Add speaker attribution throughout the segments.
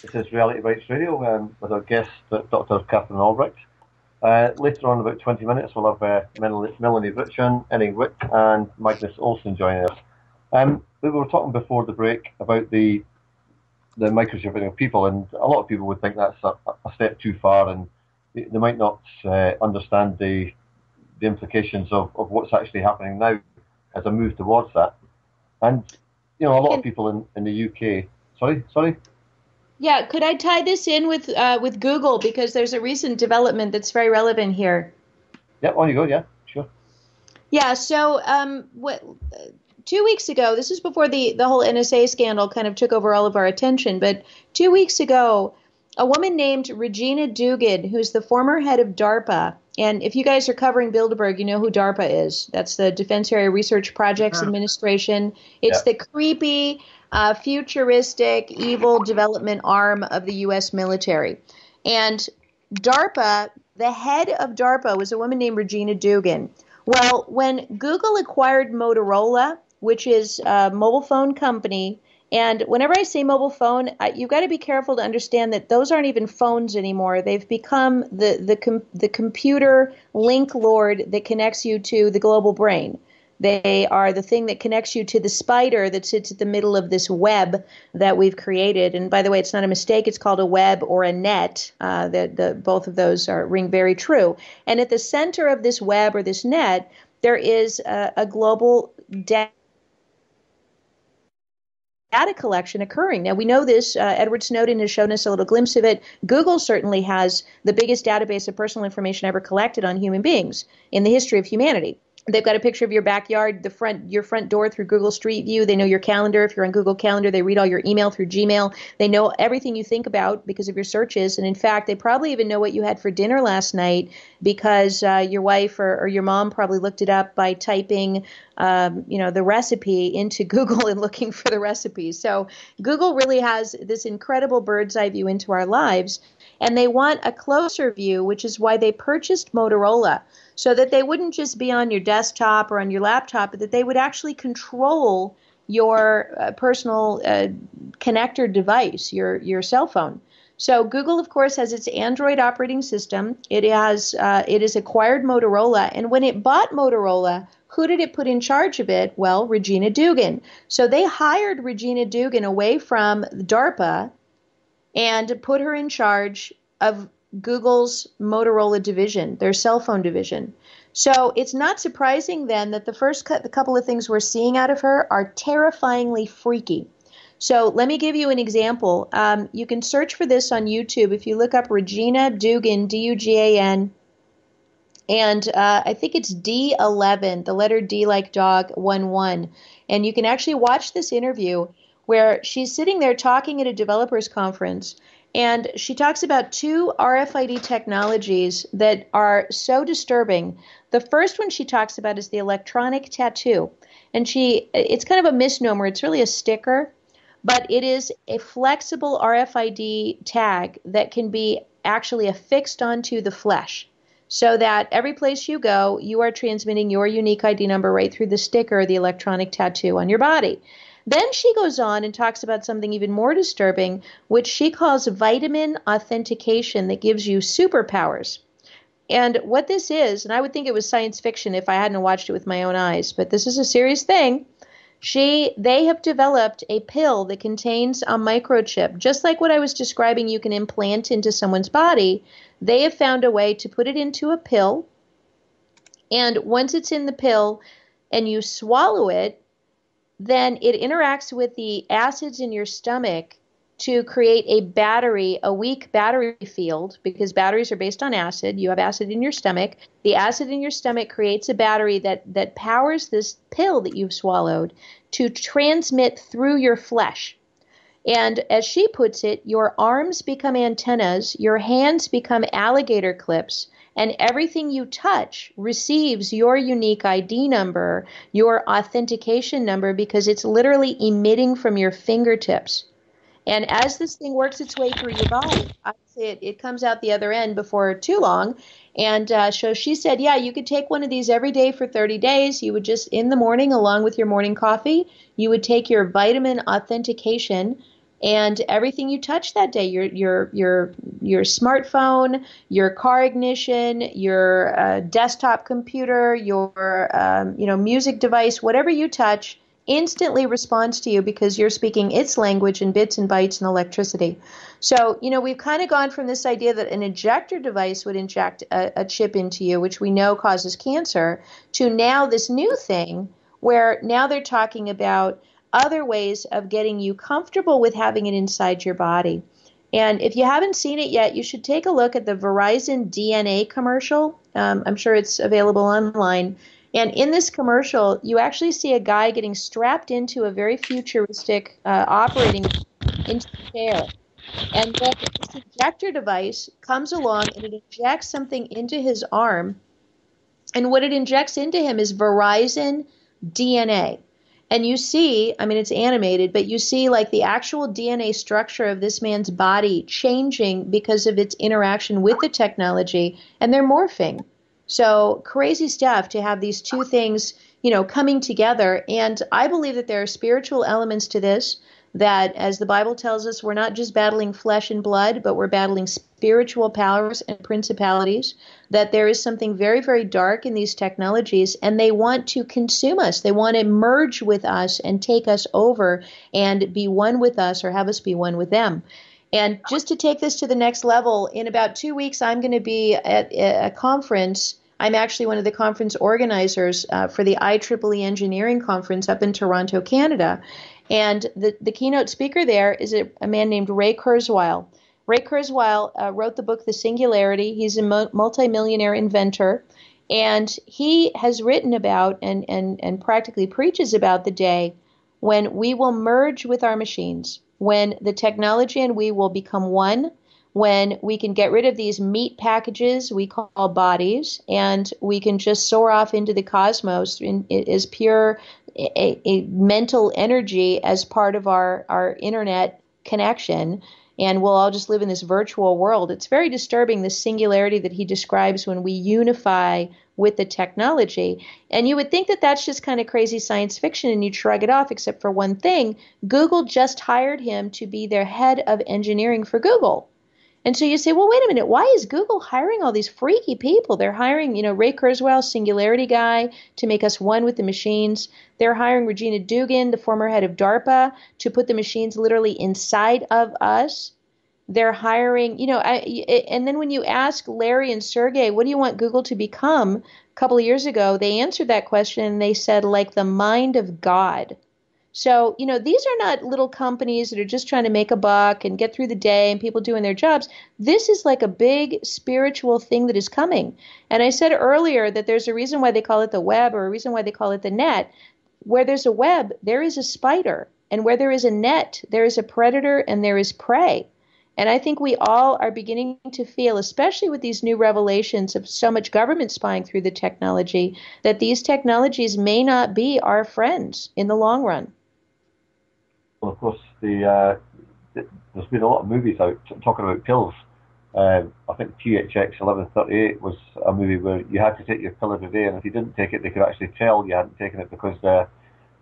Speaker 1: This is Reality Bytes Radio with our guest, Dr. Katherine Albrecht. Later on, in about 20 minutes, we'll have Melanie Ritchin, Henning Wick, and Magnus Olsen joining us. We were talking before the break about the microchipping of people, and a lot of people would think that's a step too far, and they might not understand the implications of what's actually happening now as a move towards that. And, a lot of people in the UK... Sorry?
Speaker 2: Yeah, could I tie this in with Google, because there's a recent development that's very relevant here.
Speaker 1: Yeah, on you go. Yeah, sure.
Speaker 2: Yeah, so 2 weeks ago, this is before the whole NSA scandal kind of took over all of our attention, but 2 weeks ago, a woman named Regina Dugan, who's the former head of DARPA, and if you guys are covering Bilderberg, you know who DARPA is. That's the Defense Area Research Projects Administration. It's the creepy, futuristic, evil development arm of the U.S. military. And DARPA, the head of DARPA was a woman named Regina Dugan. Well, when Google acquired Motorola, which is a mobile phone company, and whenever I say mobile phone, you've got to be careful to understand that those aren't even phones anymore. They've become the computer link lord that connects you to the global brain. They are the thing that connects you to the spider that sits at the middle of this web that we've created. And by the way, it's not a mistake. It's called a web or a net. Both of those ring very true. And at the center of this web or this net, there is a global data collection occurring. Now, we know this. Edward Snowden has shown us a little glimpse of it. Google certainly has the biggest database of personal information ever collected on human beings in the history of humanity. They've got a picture of your backyard, your front door through Google Street View. They know your calendar. If you're on Google Calendar, they read all your email through Gmail. They know everything you think about because of your searches. And in fact, they probably even know what you had for dinner last night because your wife or your mom probably looked it up by typing, the recipe into Google and looking for the recipes. So Google really has this incredible bird's eye view into our lives. And they want a closer view, which is why they purchased Motorola, so that they wouldn't just be on your desktop or on your laptop, but that they would actually control your personal connector device, your cell phone. So Google, of course, has its Android operating system. It has acquired Motorola, and when it bought Motorola, who did it put in charge of it? Well, Regina Dugan. So they hired Regina Dugan away from DARPA and put her in charge of Google's Motorola division, their cell phone division. So it's not surprising then that the couple of things we're seeing out of her are terrifyingly freaky. So let me give you an example. You can search for this on YouTube. If you look up Regina Dugan, D-U-G-A-N, and I think it's D11, the letter D like dog, 11. And you can actually watch this interview where she's sitting there talking at a developers conference, and she talks about two RFID technologies that are so disturbing. The first one she talks about is the electronic tattoo. And it's kind of a misnomer. It's really a sticker, but it is a flexible RFID tag that can be actually affixed onto the flesh, so that every place you go, you are transmitting your unique ID number right through the sticker, the electronic tattoo on your body. Then she goes on and talks about something even more disturbing, which she calls vitamin authentication that gives you superpowers. And what this is, and I would think it was science fiction if I hadn't watched it with my own eyes, but this is a serious thing. They have developed a pill that contains a microchip. Just like what I was describing you can implant into someone's body, they have found a way to put it into a pill. And once it's in the pill and you swallow it, then it interacts with the acids in your stomach to create a weak battery field, because batteries are based on acid. You have acid in your stomach. The acid in your stomach creates a battery that powers this pill that you've swallowed to transmit through your flesh. And as she puts it, your arms become antennas, your hands become alligator clips, and everything you touch receives your unique ID number, your authentication number, because it's literally emitting from your fingertips. And as this thing works its way through your body, it comes out the other end before too long. And so she said, yeah, you could take one of these every day for 30 days. You would just, in the morning, along with your morning coffee, you would take your vitamin authentication And everything you touch that day, your smartphone, your car ignition, your desktop computer, your music device, whatever you touch, instantly responds to you because you're speaking its language in bits and bytes and electricity. So, we've kind of gone from this idea that an injector device would inject a chip into you, which we know causes cancer, to now this new thing where now they're talking about other ways of getting you comfortable with having it inside your body. And if you haven't seen it yet, you should take a look at the Verizon DNA commercial. I'm sure it's available online. And in this commercial, you actually see a guy getting strapped into a very futuristic operating into a chair. And then this injector device comes along and it injects something into his arm. And what it injects into him is Verizon DNA. And you see, I mean, it's animated, but you see like the actual DNA structure of this man's body changing because of its interaction with the technology, and they're morphing. So crazy stuff to have these two things, coming together. And I believe that there are spiritual elements to this, that as the Bible tells us, we're not just battling flesh and blood, but we're battling spiritual powers and principalities, that there is something very, very dark in these technologies, and they want to consume us. They want to merge with us and take us over and be one with us or have us be one with them. And just to take this to the next level, in about 2 weeks, I'm going to be at a conference. I'm actually one of the conference organizers for the IEEE Engineering Conference up in Toronto, Canada. And the keynote speaker there is a man named Ray Kurzweil. Ray Kurzweil wrote the book The Singularity. He's a multimillionaire inventor. And he has written about and practically preaches about the day when we will merge with our machines, when the technology and we will become one, when we can get rid of these meat packages we call bodies, and we can just soar off into the cosmos as pure a mental energy as part of our internet connection, and we'll all just live in this virtual world. It's very disturbing, the singularity that he describes when we unify with the technology. And you would think that that's just kind of crazy science fiction and you'd shrug it off, except for one thing. Google just hired him to be their head of engineering for Google. And so you say, well, wait a minute, why is Google hiring all these freaky people? They're hiring, Ray Kurzweil, Singularity guy, to make us one with the machines. They're hiring Regina Dugan, the former head of DARPA, to put the machines literally inside of us. They're hiring, and then when you ask Larry and Sergey, what do you want Google to become? A couple of years ago, they answered that question and they said, like the mind of God. So, these are not little companies that are just trying to make a buck and get through the day and people doing their jobs. This is like a big spiritual thing that is coming. And I said earlier that there's a reason why they call it the web, or a reason why they call it the net. Where there's a web, there is a spider. And where there is a net, there is a predator and there is prey. And I think we all are beginning to feel, especially with these new revelations of so much government spying through the technology, that these technologies may not be our friends in the long run.
Speaker 1: Well, of course, there's been a lot of movies out talking about pills. I think THX 1138 was a movie where you had to take your pill every day, and if you didn't take it, they could actually tell you hadn't taken it because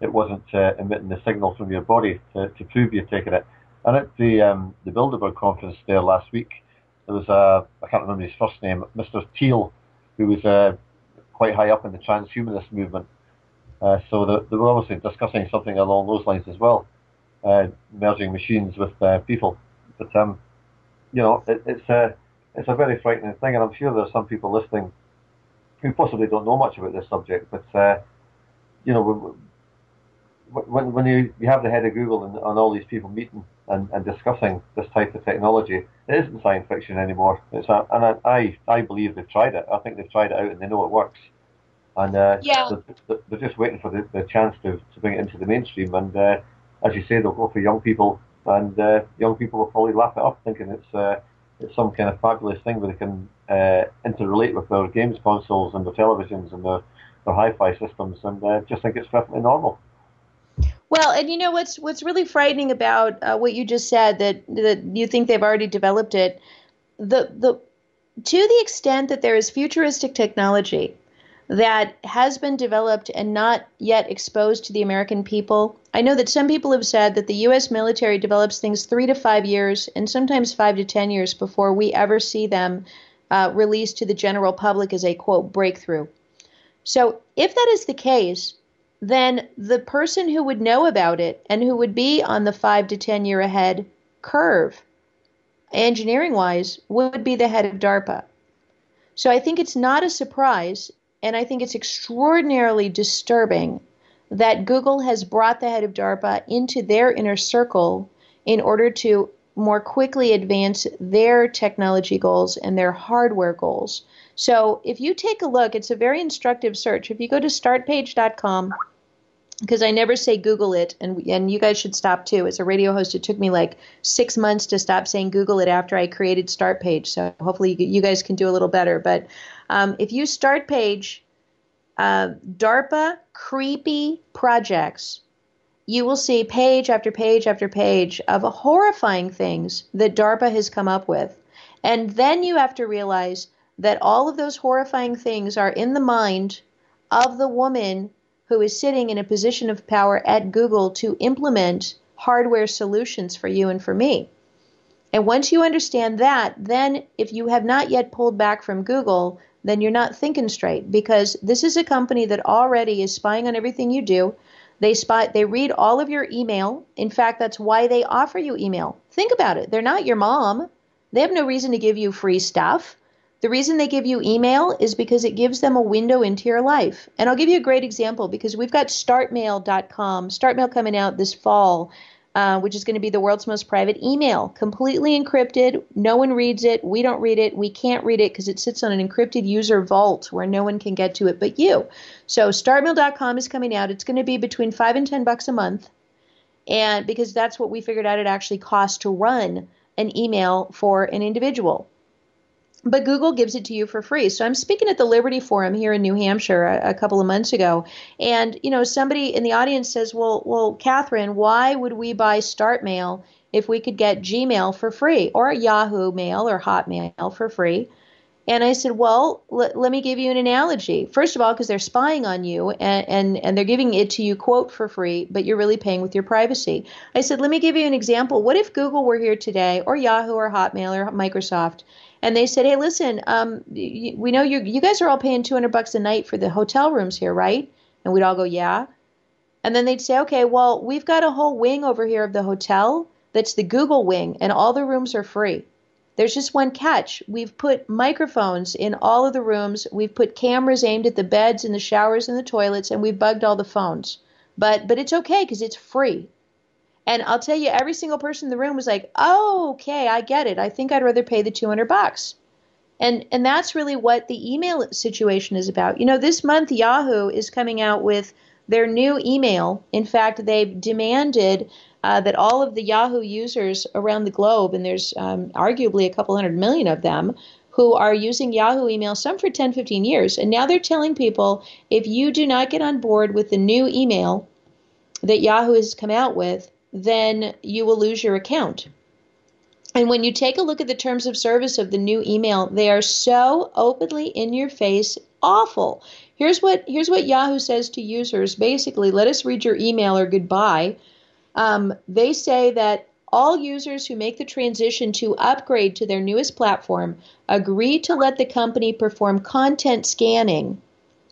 Speaker 1: it wasn't emitting the signal from your body to prove you'd taken it. And at the Bilderberg conference there last week, there was I can't remember his first name, Mr. Thiel, who was quite high up in the transhumanist movement. So they were obviously discussing something along those lines as well. Merging machines with people, but it's a very frightening thing, and I'm sure there's some people listening who possibly don't know much about this subject. But when you have the head of Google and all these people meeting and discussing this type of technology, it isn't science fiction anymore. I believe they've tried it. I think they've tried it out and they know it works. And they're just waiting for the chance to bring it into the mainstream. And as you say, they'll go for young people, and young people will probably lap it up, thinking it's some kind of fabulous thing where they can interrelate with their games consoles and their televisions and their hi-fi systems, and just think it's perfectly normal.
Speaker 2: Well, and what's really frightening about what you just said, that you think they've already developed it, to the extent that there is futuristic technology that has been developed and not yet exposed to the American people. I know that some people have said that the U.S. military develops things 3 to 5 years and sometimes 5 to 10 years before we ever see them released to the general public as a, quote, breakthrough. So if that is the case, then the person who would know about it and who would be on the 5 to 10 year ahead curve, engineering-wise, would be the head of DARPA. So I think it's not a surprise, and I think it's extraordinarily disturbing that Google has brought the head of DARPA into their inner circle in order to more quickly advance their technology goals and their hardware goals. So if you take a look, it's a very instructive search. If you go to startpage.com, because I never say Google it, and you guys should stop too. As a radio host, it took me like 6 months to stop saying Google it after I created Startpage. So hopefully you guys can do a little better. But if you Startpage, DARPA creepy projects, you will see page after page after page of horrifying things that DARPA has come up with. And then you have to realize that all of those horrifying things are in the mind of the woman who is sitting in a position of power at Google to implement hardware solutions for you and for me. And once you understand that, then if you have not yet pulled back from Google, then you're not thinking straight, because this is a company that already is spying on everything you do. They read all of your email. In fact, that's why they offer you email. Think about it. They're not your mom. They have no reason to give you free stuff. The reason they give you email is because it gives them a window into your life. And I'll give you a great example, because we've got startmail.com, startmail coming out this fall, which is going to be the world's most private email, completely encrypted. No one reads it. We don't read it. We can't read it because it sits on an encrypted user vault where no one can get to it but you. So startmail.com is coming out. It's going to be between $5 and $10 a month. And because that's what we figured out it actually costs to run an email for an individual. But Google gives it to you for free. So I'm speaking at the Liberty Forum here in New Hampshire a couple of months ago. And, somebody in the audience says, well, Katherine, why would we buy StartMail if we could get Gmail for free or Yahoo Mail or Hotmail for free? And I said, well, let me give you an analogy. First of all, because they're spying on you and they're giving it to you, quote, for free, but you're really paying with your privacy. I said, let me give you an example. What if Google were here today, or Yahoo or Hotmail or Microsoft, and they said, hey, listen, we know you guys are all paying $200 a night for the hotel rooms here, right? And we'd all go, yeah. And then they'd say, okay, well, we've got a whole wing over here of the hotel that's the Google wing, and all the rooms are free. There's just one catch. We've put microphones in all of the rooms. We've put cameras aimed at the beds and the showers and the toilets, and we've bugged all the phones. But it's okay because it's free. And I'll tell you, every single person in the room was like, oh, okay, I get it. I think I'd rather pay the $200. And that's really what the email situation is about. This month Yahoo is coming out with their new email. In fact, they've demanded that all of the Yahoo users around the globe, and there's arguably a couple 100 million of them, who are using Yahoo email, some for 10, 15 years. And now they're telling people, if you do not get on board with the new email that Yahoo has come out with, then you will lose your account. And when you take a look at the terms of service of the new email, they are so openly in your face, awful. Here's what Yahoo says to users. Basically, let us read your email or goodbye. They say that all users who make the transition to upgrade to their newest platform agree to let the company perform content scanning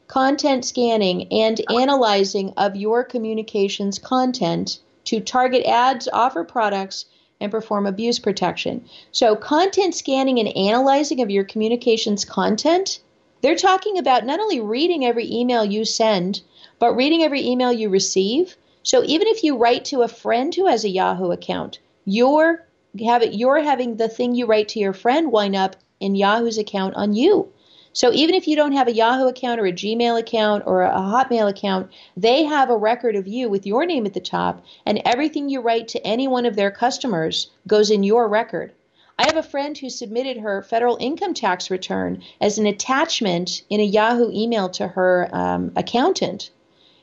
Speaker 2: and analyzing of your communications content to target ads, offer products, and perform abuse protection. So content scanning and analyzing of your communications content, they're talking about not only reading every email you send, but reading every email you receive. So even if you write to a friend who has a Yahoo account, you're having the thing you write to your friend wind up in Yahoo's account on you. So even if you don't have a Yahoo account or a Gmail account or a Hotmail account, they have a record of you with your name at the top, and everything you write to any one of their customers goes in your record. I have a friend who submitted her federal income tax return as an attachment in a Yahoo email to her accountant.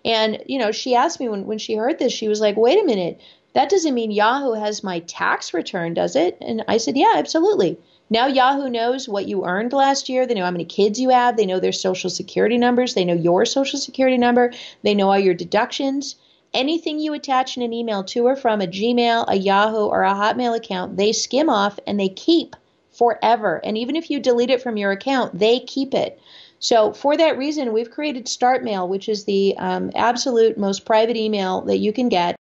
Speaker 2: And, she asked me when she heard this, she was like, wait a minute, That doesn't mean Yahoo has my tax return, does it? And I said, yeah, absolutely. Now Yahoo knows what you earned last year. They know how many kids you have. They know their social security numbers. They know your social security number. They know all your deductions. Anything you attach in an email to or from a Gmail, a Yahoo, or a Hotmail account, they skim off and they keep forever. And even if you delete it from your account, they keep it. So for that reason, we've created Start Mail, which is the absolute most private email that you can get.